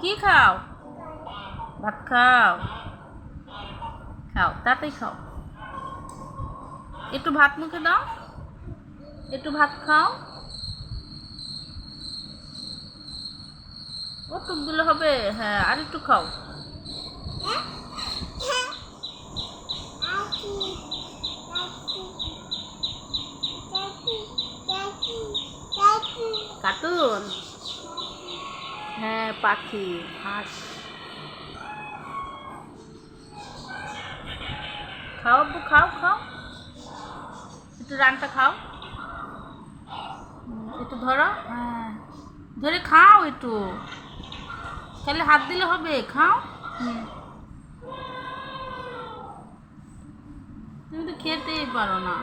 কি খাও? ভাত খাও, খাও তাতেই খাও। একটু ভাত মুখে দাও, একটু ভাত খাও। ওটুক দিলে হবে? হ্যাঁ, আর একটু খাও। কার্টুন? হ্যাঁ, পাখি, হাঁস। খাও আব্বু, খাও খাও, একটু রানটা খাও। একটু ধরো, হ্যাঁ, ধরে খাও একটু, তাহলে হাত দিলে হবে, খাও। তুমি তো খেতেই পারো না।